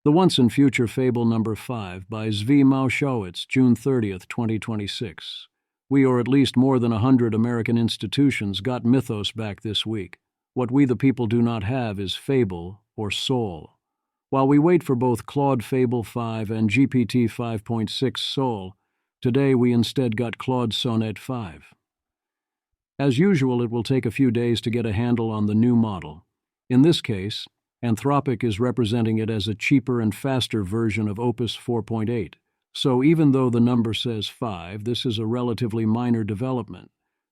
The Once and Future Fable number 5 by Zvi Maushowitz, June 30th, 2026. We, or at least more than 100 American institutions, got Mythos back this week. What we the people do not have is Fable or Soul. While we wait for both Claude Fable 5 and GPT 5.6 Soul, today we instead got Claude Sonnet 5. As usual, it will take a few days to get a handle on the new model. In this case, Anthropic is representing it as a cheaper and faster version of Opus 4.8. So even though the number says 5, this is a relatively minor development.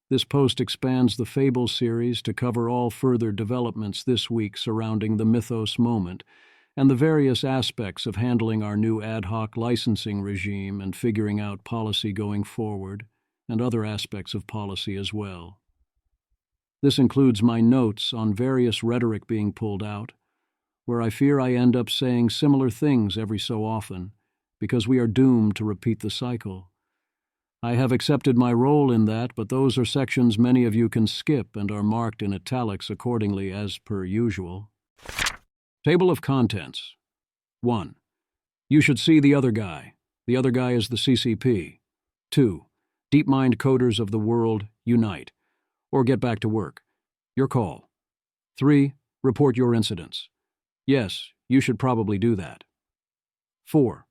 This post expands the Fable series to cover all further developments this week surrounding the Mythos moment and the various aspects of handling our new ad hoc licensing regime and figuring out policy going forward, and other aspects of policy as well. This includes my notes on various rhetoric being pulled out, where I fear I end up saying similar things every so often, because we are doomed to repeat the cycle. I have accepted my role in that, but those are sections many of you can skip and are marked in italics accordingly as per usual. Table of Contents. 1. You should see the other guy. The other guy is the CCP. 2. DeepMind coders of the world, unite. Or get back to work. Your call. 3. Report your incidents. Yes, you should probably do that. 4.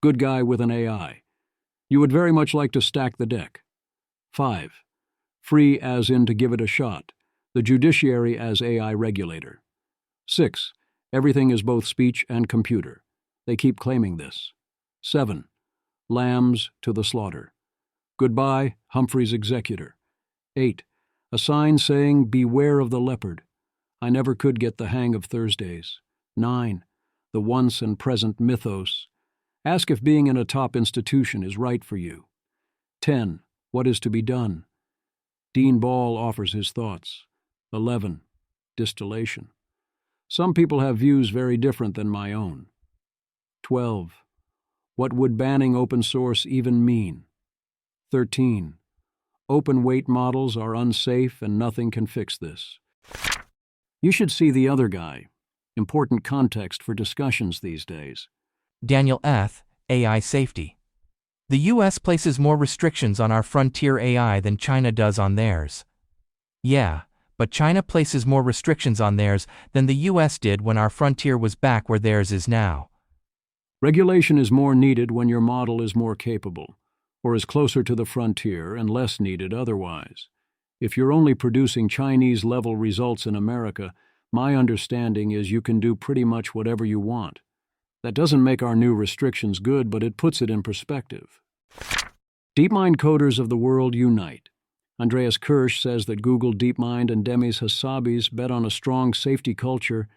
Good guy with an AI. You would very much like to stack the deck. 5. Free as in to give it a shot. The judiciary as AI regulator. 6. Everything is both speech and computer. They keep claiming this. 7. Lambs to the slaughter. Goodbye, Humphrey's executor. 8. A sign saying, beware of the leopard. I never could get the hang of Thursdays. 9. The once and present Mythos. Ask if being in a top institution is right for you. 10. What is to be done? Dean Ball offers his thoughts. 11. Distillation. Some people have views very different than my own. 12. What would banning open source even mean? 13. Open weight models are unsafe and nothing can fix this. You should see the other guy. Important context for discussions these days. Daniel F., AI Safety. The U.S. places more restrictions on our frontier AI than China does on theirs. Yeah, but China places more restrictions on theirs than the U.S. did when our frontier was back where theirs is now. Regulation is more needed when your model is more capable, or is closer to the frontier and less needed otherwise. If you're only producing Chinese-level results in America, my understanding is you can do pretty much whatever you want. That doesn't make our new restrictions good, but it puts it in perspective. DeepMind coders of the world unite. Andreas Kirsch says that Google DeepMind and Demis Hassabis bet on a strong safety culture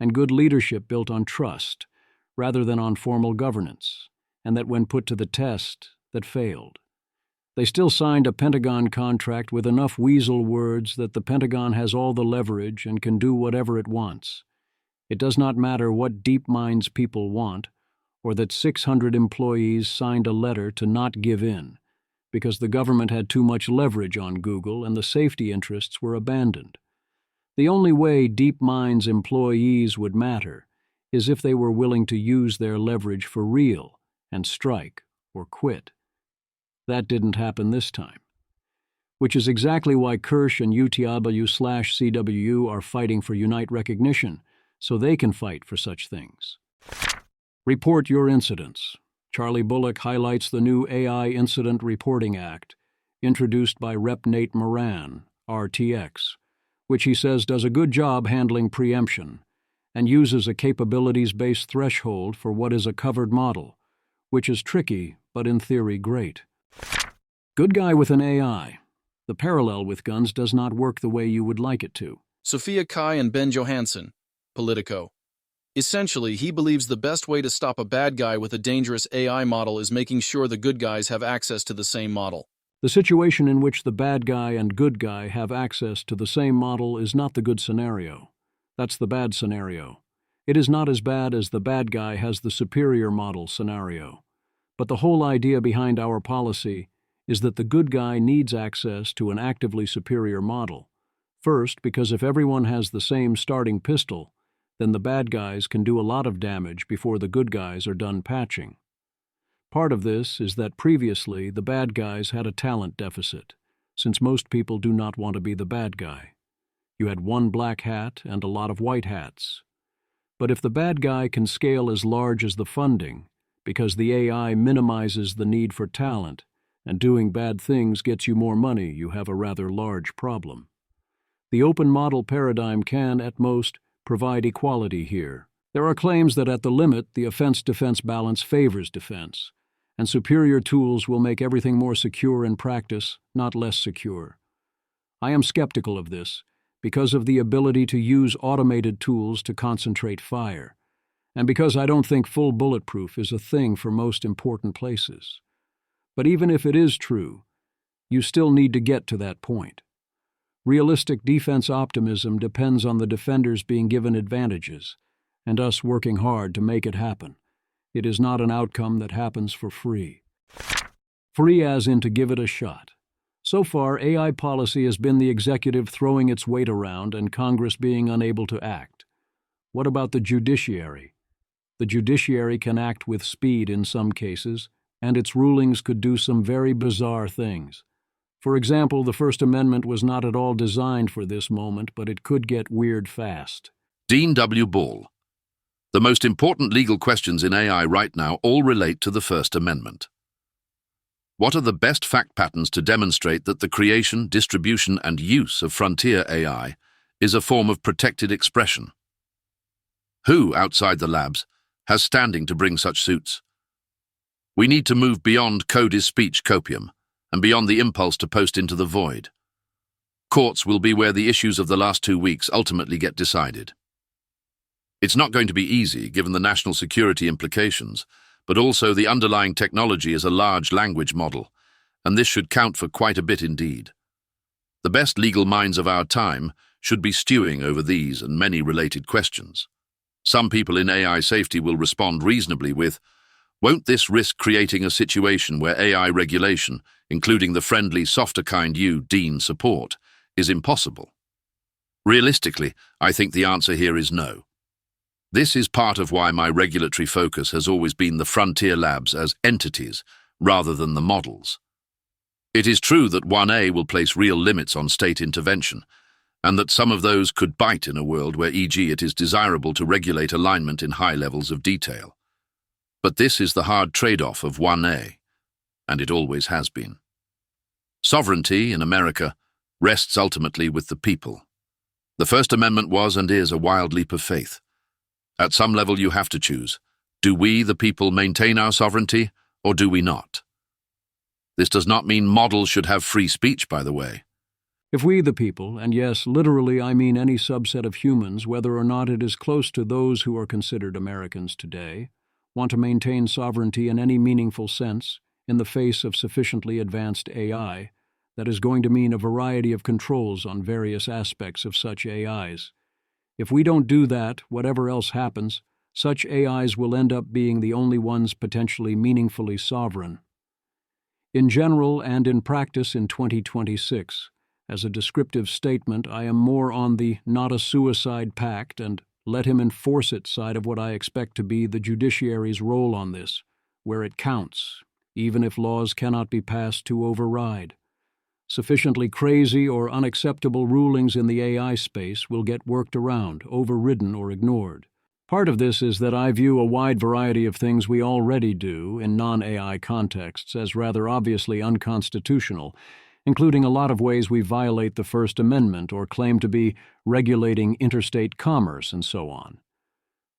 and good leadership built on trust, rather than on formal governance, and that when put to the test, that failed. They still signed a Pentagon contract with enough weasel words that the Pentagon has all the leverage and can do whatever it wants. It does not matter what DeepMind's people want, or that 600 employees signed a letter to not give in, because the government had too much leverage on Google and the safety interests were abandoned. The only way DeepMind's employees would matter is if they were willing to use their leverage for real and strike or quit. That didn't happen this time, which is exactly why Kirsch and UTW/CWU are fighting for Unite recognition, so they can fight for such things. Report your incidents. Charlie Bullock highlights the new AI Incident Reporting Act, introduced by Rep. Nate Moran, RTX, which he says does a good job handling preemption and uses a capabilities-based threshold for what is a covered model, which is tricky, but in theory great. Good guy with an AI. The parallel with guns does not work the way you would like it to. Sophia Kai and Ben Johansson, Politico. Essentially, he believes the best way to stop a bad guy with a dangerous AI model is making sure the good guys have access to the same model. The situation in which the bad guy and good guy have access to the same model is not the good scenario. That's the bad scenario. It is not as bad as the bad guy has the superior model scenario. But the whole idea behind our policy is that the good guy needs access to an actively superior model. First, because if everyone has the same starting pistol, then the bad guys can do a lot of damage before the good guys are done patching. Part of this is that previously the bad guys had a talent deficit, since most people do not want to be the bad guy. You had one black hat and a lot of white hats. But if the bad guy can scale as large as the funding, because the AI minimizes the need for talent, and doing bad things gets you more money, you have a rather large problem. The open model paradigm can, at most, provide equality here. There are claims that at the limit, the offense-defense balance favors defense, and superior tools will make everything more secure in practice, not less secure. I am skeptical of this, because of the ability to use automated tools to concentrate fire, and because I don't think full bulletproof is a thing for most important places. But even if it is true, you still need to get to that point. Realistic defense optimism depends on the defenders being given advantages, and us working hard to make it happen. It is not an outcome that happens for free. Free as in to give it a shot. So far, AI policy has been the executive throwing its weight around and Congress being unable to act. What about the judiciary? The judiciary can act with speed in some cases, and its rulings could do some very bizarre things. For example, the First Amendment was not at all designed for this moment, but it could get weird fast. Dean W. Ball. The most important legal questions in AI right now all relate to the First Amendment. What are the best fact patterns to demonstrate that the creation, distribution, and use of frontier AI is a form of protected expression? Who, outside the labs, has standing to bring such suits? We need to move beyond code is speech copium and beyond the impulse to post into the void. Courts will be where the issues of the last 2 weeks ultimately get decided. It's not going to be easy, given the national security implications, but also the underlying technology is a large language model, and this should count for quite a bit indeed. The best legal minds of our time should be stewing over these and many related questions. Some people in AI safety will respond reasonably with, won't this risk creating a situation where AI regulation, including the friendly, softer kind you, Dean, support, is impossible? Realistically, I think the answer here is no. This is part of why my regulatory focus has always been the frontier labs as entities rather than the models. It is true that 1A will place real limits on state intervention, and that some of those could bite in a world where, e.g., it is desirable to regulate alignment in high levels of detail. But this is the hard trade-off of 1A, and it always has been. Sovereignty in America rests ultimately with the people. The First Amendment was and is a wild leap of faith. At some level you have to choose. Do we, the people, maintain our sovereignty, or do we not? This does not mean models should have free speech, by the way. If we, the people, and yes, literally I mean any subset of humans, whether or not it is close to those who are considered Americans today, want to maintain sovereignty in any meaningful sense, in the face of sufficiently advanced AI, that is going to mean a variety of controls on various aspects of such AIs. If we don't do that, whatever else happens, such AIs will end up being the only ones potentially meaningfully sovereign. In general and in practice in 2026, as a descriptive statement, I am more on the not a suicide pact and let him enforce it side of what I expect to be the judiciary's role on this, where it counts, even if laws cannot be passed to override. Sufficiently crazy or unacceptable rulings in the AI space will get worked around, overridden, or ignored. Part of this is that I view a wide variety of things we already do in non-AI contexts as rather obviously unconstitutional, including a lot of ways we violate the First Amendment or claim to be regulating interstate commerce and so on.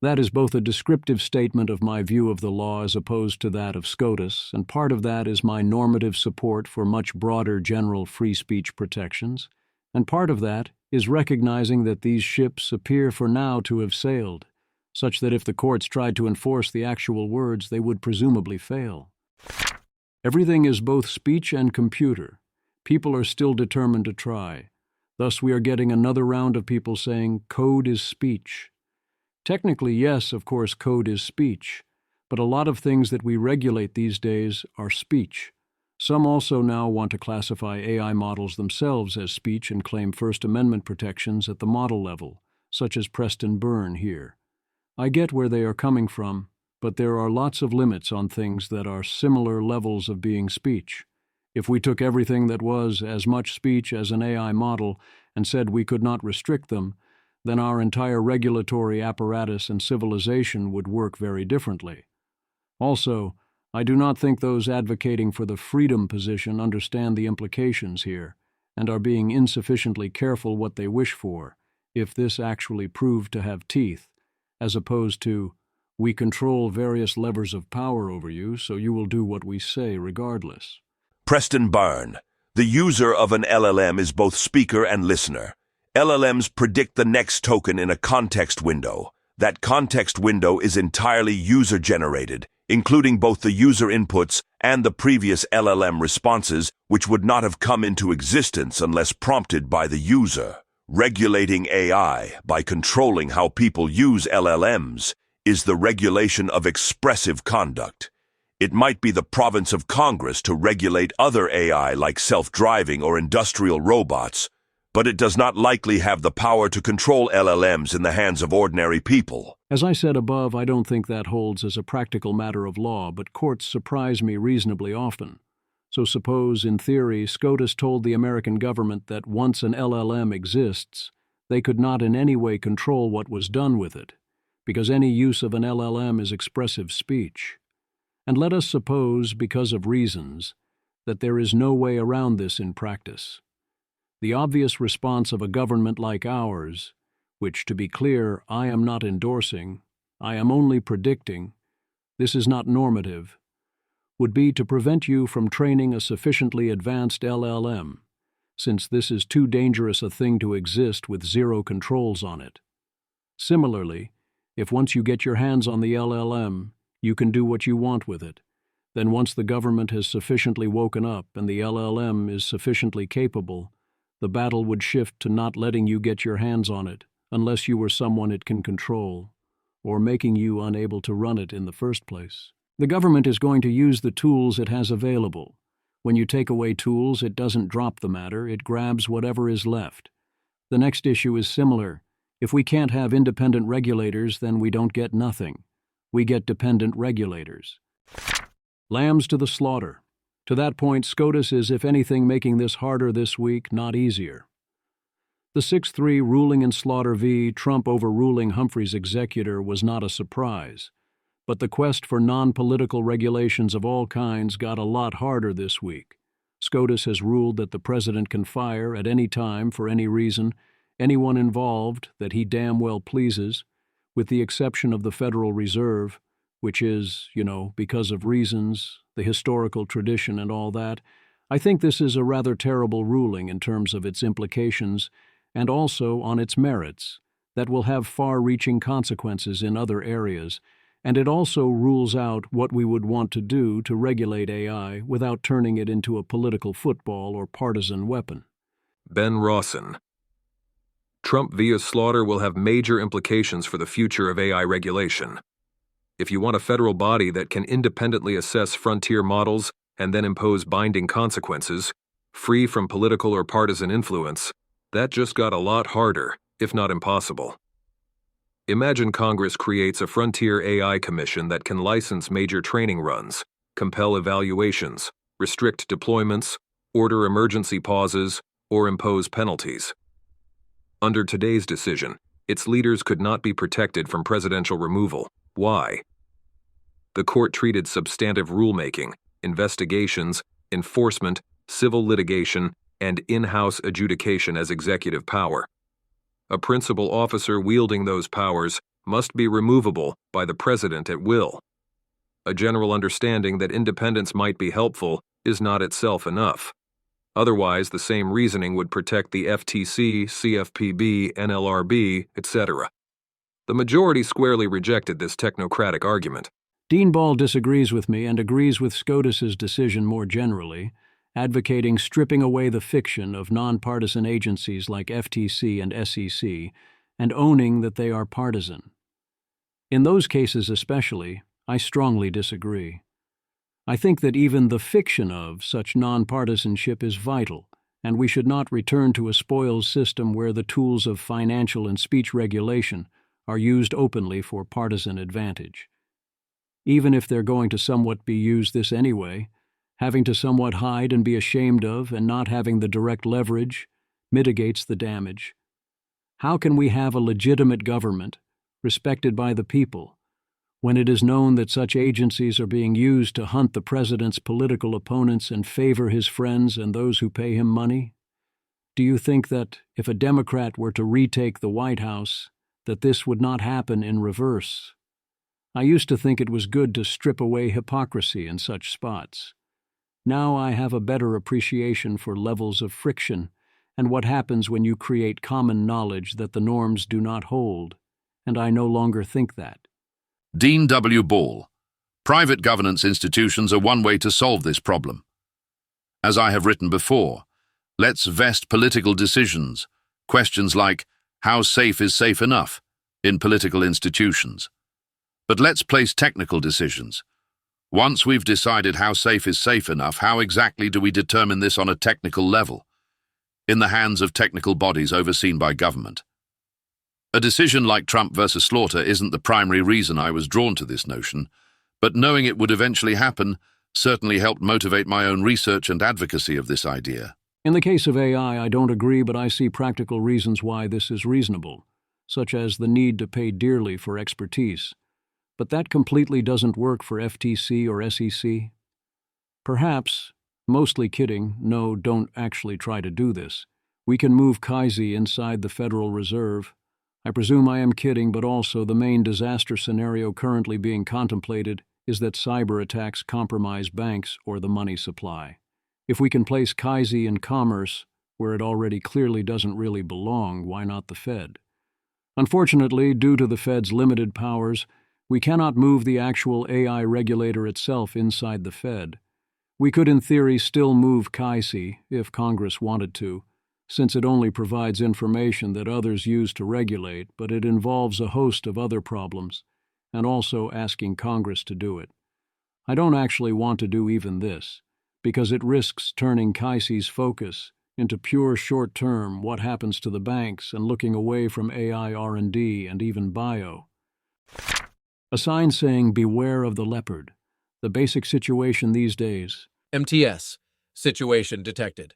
That is both a descriptive statement of my view of the law as opposed to that of SCOTUS, and part of that is my normative support for much broader general free speech protections, and part of that is recognizing that these ships appear for now to have sailed, such that if the courts tried to enforce the actual words, they would presumably fail. Everything is both speech and computer. People are still determined to try. Thus we are getting another round of people saying code is speech. Technically, yes, of course, code is speech, but a lot of things that we regulate these days are speech. Some also now want to classify AI models themselves as speech and claim First Amendment protections at the model level, such as Preston Byrne here. I get where they are coming from, but there are lots of limits on things that are similar levels of being speech. If we took everything that was as much speech as an AI model and said we could not restrict them, then our entire regulatory apparatus and civilization would work very differently. Also, I do not think those advocating for the freedom position understand the implications here and are being insufficiently careful what they wish for, if this actually proved to have teeth, as opposed to, we control various levers of power over you, so you will do what we say regardless. Preston Byrne. The user of an LLM is both speaker and listener. LLMs predict the next token in a context window. That context window is entirely user-generated, including both the user inputs and the previous LLM responses, which would not have come into existence unless prompted by the user. Regulating AI by controlling how people use LLMs is the regulation of expressive conduct. It might be the province of Congress to regulate other AI like self-driving or industrial robots, but it does not likely have the power to control LLMs in the hands of ordinary people. As I said above, I don't think that holds as a practical matter of law, but courts surprise me reasonably often. So suppose, in theory, SCOTUS told the American government that once an LLM exists, they could not in any way control what was done with it, because any use of an LLM is expressive speech. And let us suppose, because of reasons, that there is no way around this in practice. The obvious response of a government like ours, which, to be clear, I am not endorsing, I am only predicting, this is not normative, would be to prevent you from training a sufficiently advanced LLM, since this is too dangerous a thing to exist with zero controls on it. Similarly, if once you get your hands on the LLM, you can do what you want with it, then once the government has sufficiently woken up and the LLM is sufficiently capable, the battle would shift to not letting you get your hands on it unless you were someone it can control, or making you unable to run it in the first place. The government is going to use the tools it has available. When you take away tools, it doesn't drop the matter, it grabs whatever is left. The next issue is similar. If we can't have independent regulators, then we don't get nothing. We get dependent regulators. Lambs to the slaughter. To that point, SCOTUS is, if anything, making this harder this week, not easier. The 6-3 ruling in Slaughter v. Trump overruling Humphrey's executor was not a surprise, but the quest for non-political regulations of all kinds got a lot harder this week. SCOTUS has ruled that the president can fire at any time for any reason anyone involved that he damn well pleases, with the exception of the Federal Reserve, which is, because of reasons, the historical tradition and all that. I think this is a rather terrible ruling in terms of its implications and also on its merits that will have far-reaching consequences in other areas, and it also rules out what we would want to do to regulate AI without turning it into a political football or partisan weapon. Ben Rawson. Trump via Slaughter will have major implications for the future of AI regulation. If you want a federal body that can independently assess frontier models and then impose binding consequences, free from political or partisan influence, that just got a lot harder, if not impossible. Imagine Congress creates a frontier AI commission that can license major training runs, compel evaluations, restrict deployments, order emergency pauses, or impose penalties. Under today's decision, its leaders could not be protected from presidential removal. Why? The court treated substantive rulemaking, investigations, enforcement, civil litigation, and in-house adjudication as executive power. A principal officer wielding those powers must be removable by the president at will. A general understanding that independence might be helpful is not itself enough. Otherwise, the same reasoning would protect the FTC, CFPB, NLRB, etc. The majority squarely rejected this technocratic argument. Dean Ball disagrees with me and agrees with SCOTUS's decision more generally, advocating stripping away the fiction of nonpartisan agencies like FTC and SEC and owning that they are partisan. In those cases especially, I strongly disagree. I think that even the fiction of such nonpartisanship is vital, and we should not return to a spoils system where the tools of financial and speech regulation are used openly for partisan advantage. Even if they're going to somewhat be used this anyway, having to somewhat hide and be ashamed of and not having the direct leverage mitigates the damage. How can we have a legitimate government, respected by the people, when it is known that such agencies are being used to hunt the president's political opponents and favor his friends and those who pay him money? Do you think that if a Democrat were to retake the White House, that this would not happen in reverse? I used to think it was good to strip away hypocrisy in such spots. Now I have a better appreciation for levels of friction and what happens when you create common knowledge that the norms do not hold, and I no longer think that. Dean W. Ball. Private governance institutions are one way to solve this problem. As I have written before, let's vest political decisions, questions like, how safe is safe enough, in political institutions. But let's place technical decisions. Once we've decided how safe is safe enough, how exactly do we determine this on a technical level, in the hands of technical bodies overseen by government? A decision like Trump versus Slaughter isn't the primary reason I was drawn to this notion, but knowing it would eventually happen certainly helped motivate my own research and advocacy of this idea. In the case of AI, I don't agree, but I see practical reasons why this is reasonable, such as the need to pay dearly for expertise. But that completely doesn't work for FTC or SEC. Perhaps, mostly kidding, no, don't actually try to do this. We can move Kaiser inside the Federal Reserve. I presume I am kidding, but also the main disaster scenario currently being contemplated is that cyber attacks compromise banks or the money supply. If we can place Kaiser in commerce, where it already clearly doesn't really belong, why not the Fed? Unfortunately, due to the Fed's limited powers, we cannot move the actual AI regulator itself inside the Fed. We could in theory still move Kaiser if Congress wanted to, since it only provides information that others use to regulate, but it involves a host of other problems, and also asking Congress to do it. I don't actually want to do even this, because it risks turning Kaiser's focus into pure short-term what happens to the banks and looking away from AI R&D and even bio. A sign saying, beware of the leopard. The basic situation these days. MTS. Situation detected.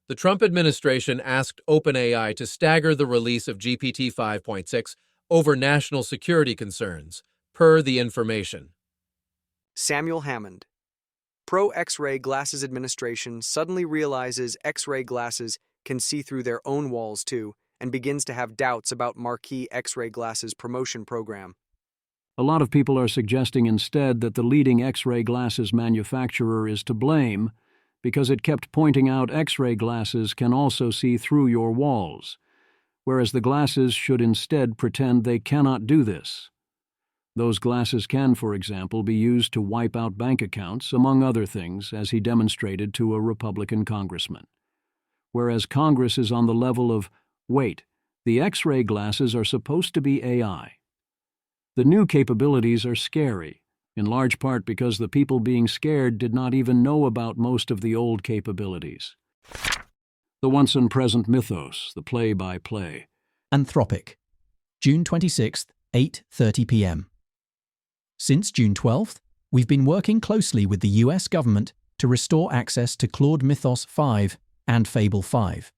The Trump administration asked OpenAI to stagger the release of GPT 5.6 over national security concerns, per the information. Samuel Hammond. Pro X-ray Glasses Administration suddenly realizes X-ray glasses can see through their own walls too, and begins to have doubts about marquee X-ray glasses promotion program. A lot of people are suggesting instead that the leading X-ray glasses manufacturer is to blame because it kept pointing out X-ray glasses can also see through your walls, whereas the glasses should instead pretend they cannot do this. Those glasses can, for example, be used to wipe out bank accounts, among other things, as he demonstrated to a Republican congressman. Whereas Congress is on the level of, wait, the X-ray glasses are supposed to be AI. The new capabilities are scary, in large part because the people being scared did not even know about most of the old capabilities. The once-and-present Mythos, the play-by-play. Anthropic. June 26th, 8:30 p.m. Since June 12th, we've been working closely with the US government to restore access to Claude Mythos 5 and Fable 5.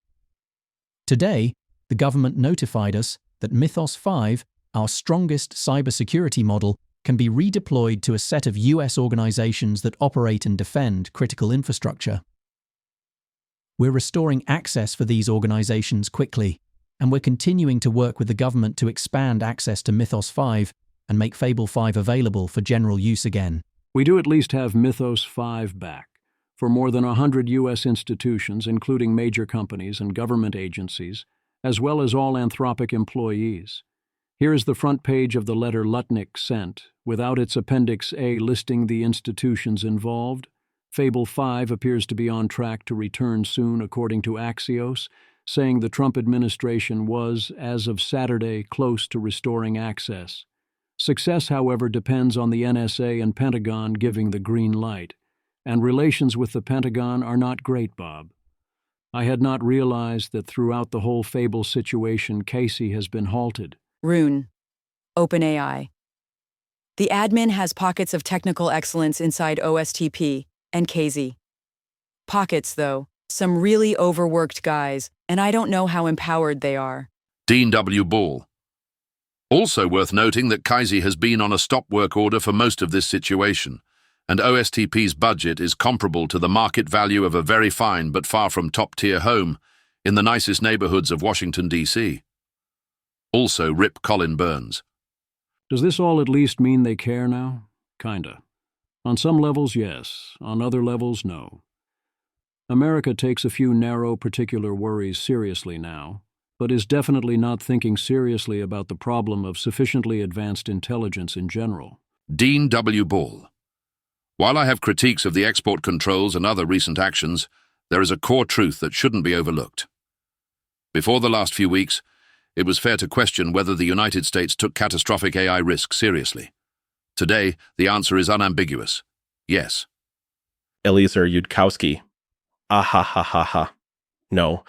Today, the government notified us that Mythos 5, our strongest cybersecurity model, can be redeployed to a set of US organizations that operate and defend critical infrastructure. We're restoring access for these organizations quickly, and we're continuing to work with the government to expand access to Mythos 5 and make Fable 5 available for general use again. We do at least have Mythos 5 back for more than 100 U.S. institutions, including major companies and government agencies, as well as all Anthropic employees. Here is the front page of the letter Lutnick sent, without its Appendix A listing the institutions involved. Fable 5 appears to be on track to return soon, according to Axios, saying the Trump administration was, as of Saturday, close to restoring access. Success, however, depends on the NSA and Pentagon giving the green light, and relations with the Pentagon are not great, Bob. I had not realized that throughout the whole Fable situation, Casey has been halted. Rune. OpenAI. The admin has pockets of technical excellence inside OSTP and KZ. Pockets, though, some really overworked guys, and I don't know how empowered they are. Dean W. Ball. Also worth noting that Kaisi has been on a stop work order for most of this situation, and OSTP's budget is comparable to the market value of a very fine but far from top-tier home in the nicest neighborhoods of Washington, D.C. Also, rip Colin Burns. Does this all at least mean they care now? Kinda. On some levels, yes. On other levels, no. America takes a few narrow, particular worries seriously now, but is definitely not thinking seriously about the problem of sufficiently advanced intelligence in general. Dean W. Ball. While I have critiques of the export controls and other recent actions, there is a core truth that shouldn't be overlooked. Before the last few weeks, it was fair to question whether the United States took catastrophic AI risk seriously. Today, the answer is unambiguous. Yes. Eliezer Yudkowsky. Ah ha ha ha ha. No,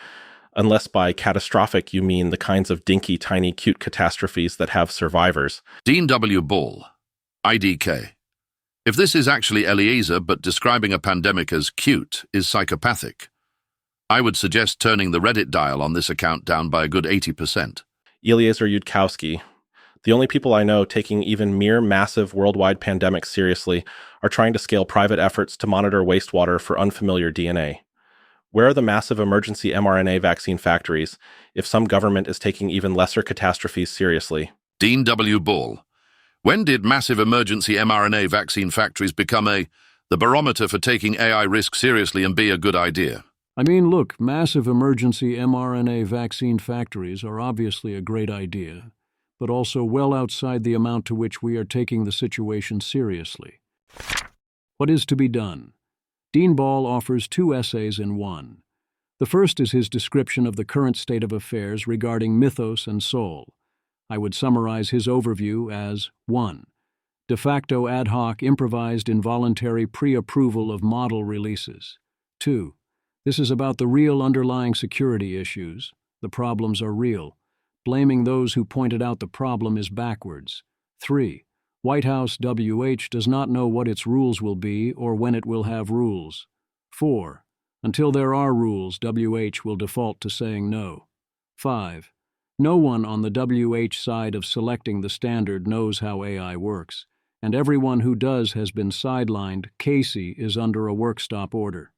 unless by catastrophic you mean the kinds of dinky, tiny, cute catastrophes that have survivors. Dean W. Ball, IDK. If this is actually Eliezer but describing a pandemic as cute is psychopathic, I would suggest turning the Reddit dial on this account down by a good 80%. Eliezer Yudkowsky. The only people I know taking even mere massive worldwide pandemics seriously are trying to scale private efforts to monitor wastewater for unfamiliar DNA. Where are the massive emergency mRNA vaccine factories if some government is taking even lesser catastrophes seriously? Dean W. Ball. When did massive emergency mRNA vaccine factories become the barometer for taking AI risk seriously and be a good idea? I mean, look, massive emergency mRNA vaccine factories are obviously a great idea, but also well outside the amount to which we are taking the situation seriously. What is to be done? Dean Ball offers 2 essays in one. The first is his description of the current state of affairs regarding Mythos and Soul. I would summarize his overview as 1. De facto ad hoc improvised involuntary pre-approval of model releases. 2. This is about the real underlying security issues. The problems are real. Blaming those who pointed out the problem is backwards. 3. White House WH does not know what its rules will be or when it will have rules. 4. Until there are rules, WH will default to saying no. 5. No one on the WH side of selecting the standard knows how AI works, and everyone who does has been sidelined. Casey is under a work stop order.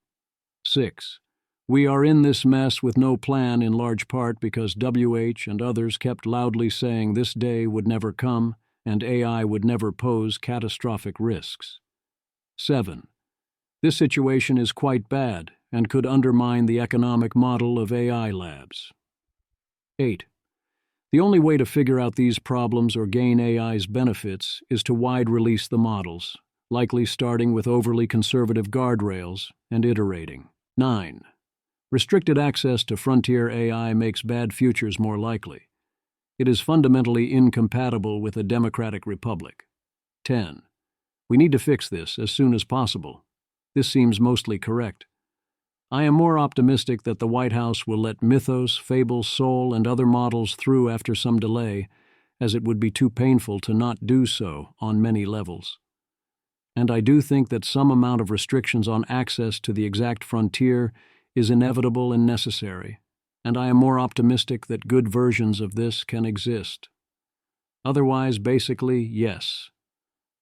6. We are in this mess with no plan in large part because WH and others kept loudly saying this day would never come and AI would never pose catastrophic risks. 7. This situation is quite bad and could undermine the economic model of AI labs. 8. The only way to figure out these problems or gain AI's benefits is to wide release the models, likely starting with overly conservative guardrails and iterating. 9. Restricted access to frontier AI makes bad futures more likely. It is fundamentally incompatible with a democratic republic. 10. We need to fix this as soon as possible. This seems mostly correct. I am more optimistic that the White House will let Mythos, Fable, Soul, and other models through after some delay, as it would be too painful to not do so on many levels. And I do think that some amount of restrictions on access to the exact frontier is inevitable and necessary, and I am more optimistic that good versions of this can exist. Otherwise, basically, yes.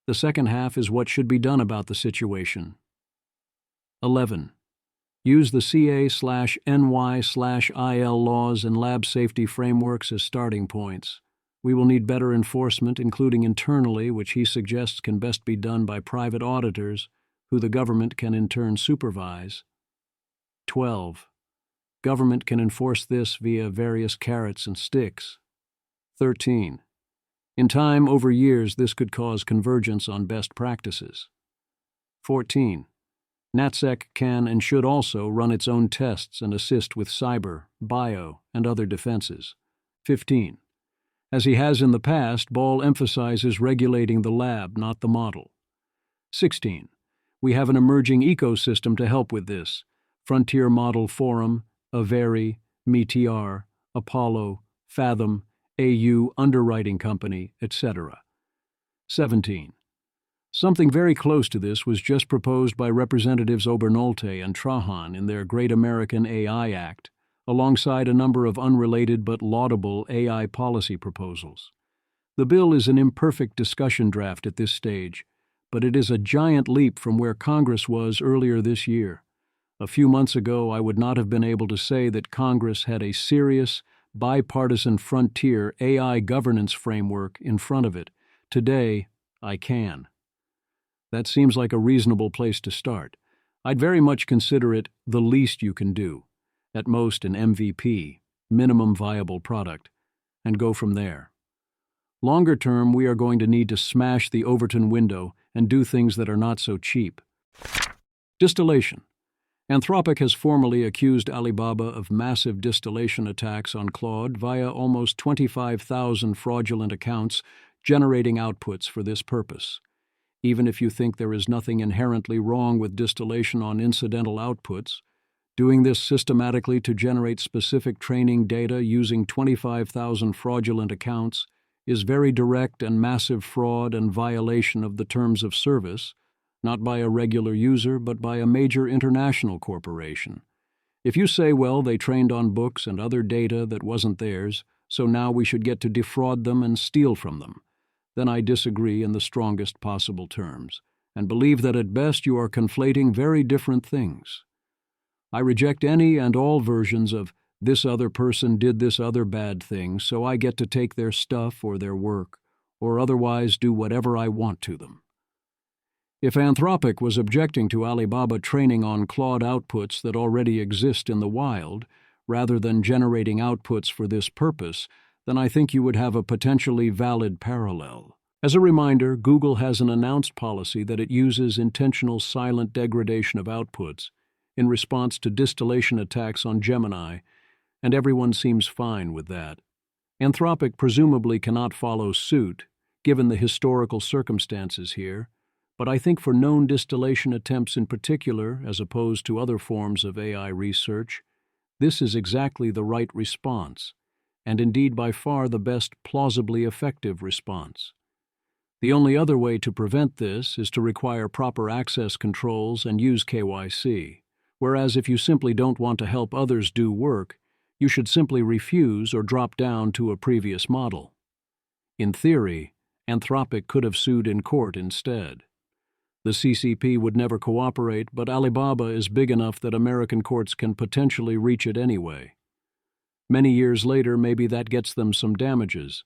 The second half is what should be done about the situation. 11. Use the CA/NY/IL laws and lab safety frameworks as starting points. We will need better enforcement, including internally, which he suggests can best be done by private auditors, who the government can in turn supervise. 12. Government can enforce this via various carrots and sticks. 13. In time, over years, this could cause convergence on best practices. 14. NatSec can and should also run its own tests and assist with cyber, bio, and other defenses. 15. As he has in the past, Ball emphasizes regulating the lab, not the model. 16. We have an emerging ecosystem to help with this. Frontier Model Forum, Averi, Meteor, Apollo, Fathom, AU Underwriting Company, etc. 17. Something very close to this was just proposed by Representatives Obernolte and Trahan in their Great American AI Act, alongside a number of unrelated but laudable AI policy proposals. The bill is an imperfect discussion draft at this stage, but it is a giant leap from where Congress was earlier this year. A few months ago, I would not have been able to say that Congress had a serious, bipartisan frontier AI governance framework in front of it. Today, I can. That seems like a reasonable place to start. I'd very much consider it the least you can do, at most an MVP, minimum viable product, and go from there. Longer term, we are going to need to smash the Overton window and do things that are not so cheap. Distillation. Anthropic has formally accused Alibaba of massive distillation attacks on Claude via almost 25,000 fraudulent accounts generating outputs for this purpose. Even if you think there is nothing inherently wrong with distillation on incidental outputs, doing this systematically to generate specific training data using 25,000 fraudulent accounts is very direct and massive fraud and violation of the terms of service, not by a regular user but by a major international corporation. If you say, well, they trained on books and other data that wasn't theirs, so now we should get to defraud them and steal from them, then I disagree in the strongest possible terms, and believe that at best you are conflating very different things. I reject any and all versions of this other person did this other bad thing, so I get to take their stuff or their work, or otherwise do whatever I want to them. If Anthropic was objecting to Alibaba training on Claude outputs that already exist in the wild, rather than generating outputs for this purpose, then I think you would have a potentially valid parallel. As a reminder, Google has an announced policy that it uses intentional silent degradation of outputs in response to distillation attacks on Gemini, and everyone seems fine with that. Anthropic presumably cannot follow suit, given the historical circumstances here, but I think for known distillation attempts in particular, as opposed to other forms of AI research, this is exactly the right response, and indeed by far the best plausibly effective response. The only other way to prevent this is to require proper access controls and use KYC, whereas if you simply don't want to help others do work, you should simply refuse or drop down to a previous model. In theory, Anthropic could have sued in court instead. The CCP would never cooperate, but Alibaba is big enough that American courts can potentially reach it anyway. Many years later, maybe that gets them some damages,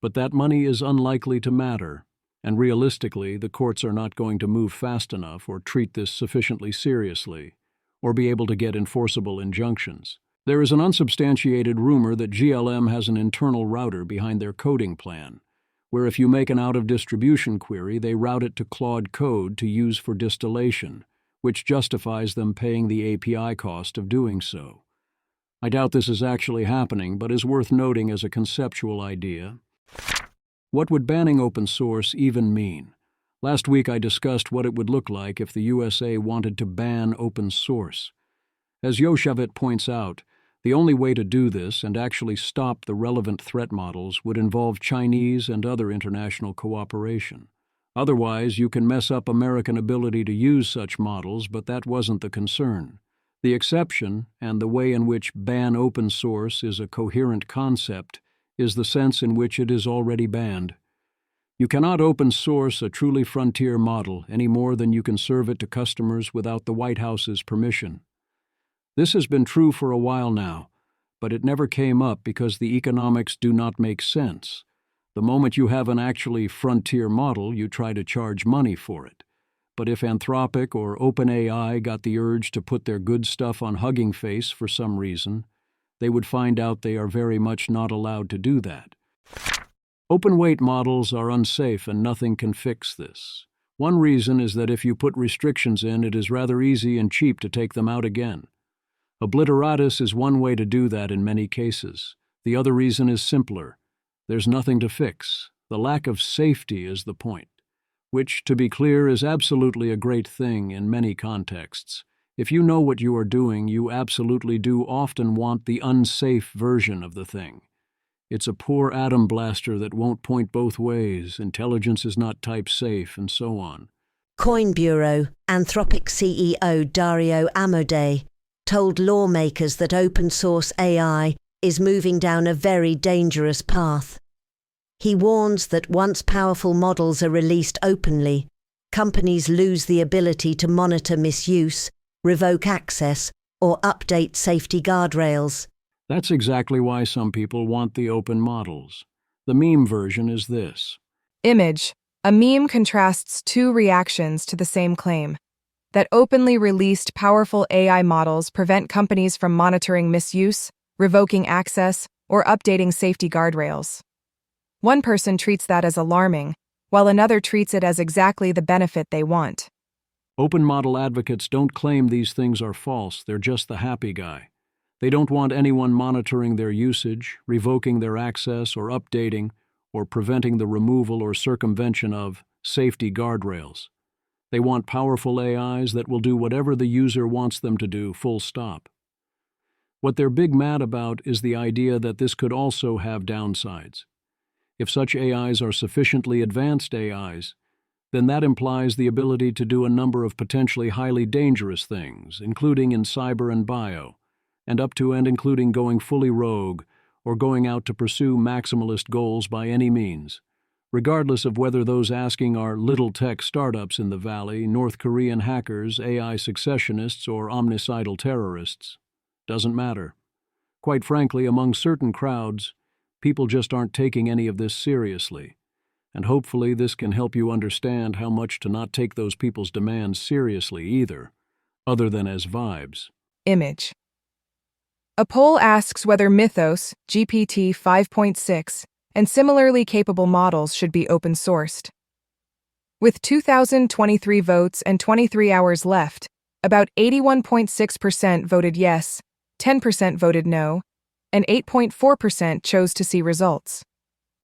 but that money is unlikely to matter, and realistically, the courts are not going to move fast enough or treat this sufficiently seriously, or be able to get enforceable injunctions. There is an unsubstantiated rumor that GLM has an internal router behind their coding plan, where if you make an out-of-distribution query, they route it to Claude Code to use for distillation, which justifies them paying the API cost of doing so. I doubt this is actually happening, but is worth noting as a conceptual idea. What would banning open source even mean? Last week I discussed what it would look like if the USA wanted to ban open source. As Yoshavit points out, the only way to do this and actually stop the relevant threat models would involve Chinese and other international cooperation. Otherwise, you can mess up American ability to use such models, but that wasn't the concern. The exception, and the way in which ban open source is a coherent concept, is the sense in which it is already banned. You cannot open source a truly frontier model any more than you can serve it to customers without the White House's permission. This has been true for a while now, but it never came up because the economics do not make sense. The moment you have an actually frontier model, you try to charge money for it. But if Anthropic or OpenAI got the urge to put their good stuff on Hugging Face for some reason, they would find out they are very much not allowed to do that. Open-weight models are unsafe and nothing can fix this. One reason is that if you put restrictions in, it is rather easy and cheap to take them out again. Obliteratus is one way to do that in many cases. The other reason is simpler. There's nothing to fix. The lack of safety is the point, which, to be clear, is absolutely a great thing in many contexts, If you know what you are doing, you absolutely do often want the unsafe version of the thing. It's a poor atom blaster that won't point both ways, intelligence is not type safe, and so on. Coin Bureau, Anthropic CEO Dario Amodei, told lawmakers that open-source AI is moving down a very dangerous path. He warns that once powerful models are released openly, companies lose the ability to monitor misuse, revoke access, or update safety guardrails. That's exactly why some people want the open models. The meme version is this. Image. A meme contrasts two reactions to the same claim: that openly released powerful AI models prevent companies from monitoring misuse, revoking access, or updating safety guardrails. One person treats that as alarming, while another treats it as exactly the benefit they want. Open model advocates don't claim these things are false, they're just the happy guy. They don't want anyone monitoring their usage, revoking their access, or updating, or preventing the removal or circumvention of safety guardrails. They want powerful AIs that will do whatever the user wants them to do, full stop. What they're big mad about is the idea that this could also have downsides. If such AIs are sufficiently advanced AIs, then that implies the ability to do a number of potentially highly dangerous things, including in cyber and bio, and up to and including going fully rogue or going out to pursue maximalist goals by any means, regardless of whether those asking are little tech startups in the valley, North Korean hackers, AI successionists, or omnicidal terrorists. Doesn't matter. Quite frankly, among certain crowds, people just aren't taking any of this seriously. And hopefully this can help you understand how much to not take those people's demands seriously either, other than as vibes. Image. A poll asks whether Mythos, GPT 5.6, and similarly capable models should be open-sourced. With 2,023 votes and 23 hours left, about 81.6% voted yes, 10% voted no, and 8.4% chose to see results.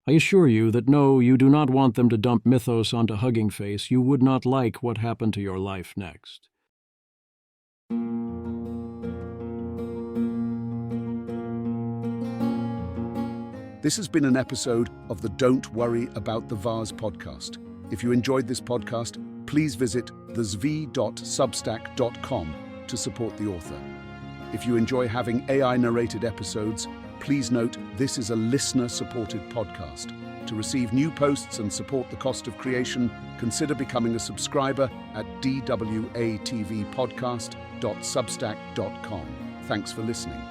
I assure you that no, you do not want them to dump Mythos onto Hugging Face. You would not like what happened to your life next. This has been an episode of the Don't Worry About the Vase podcast. If you enjoyed this podcast, please visit thezv.substack.com to support the author. If you enjoy having AI-narrated episodes, please note this is a listener-supported podcast. To receive new posts and support the cost of creation, consider becoming a subscriber at dwatvpodcast.substack.com. Thanks for listening.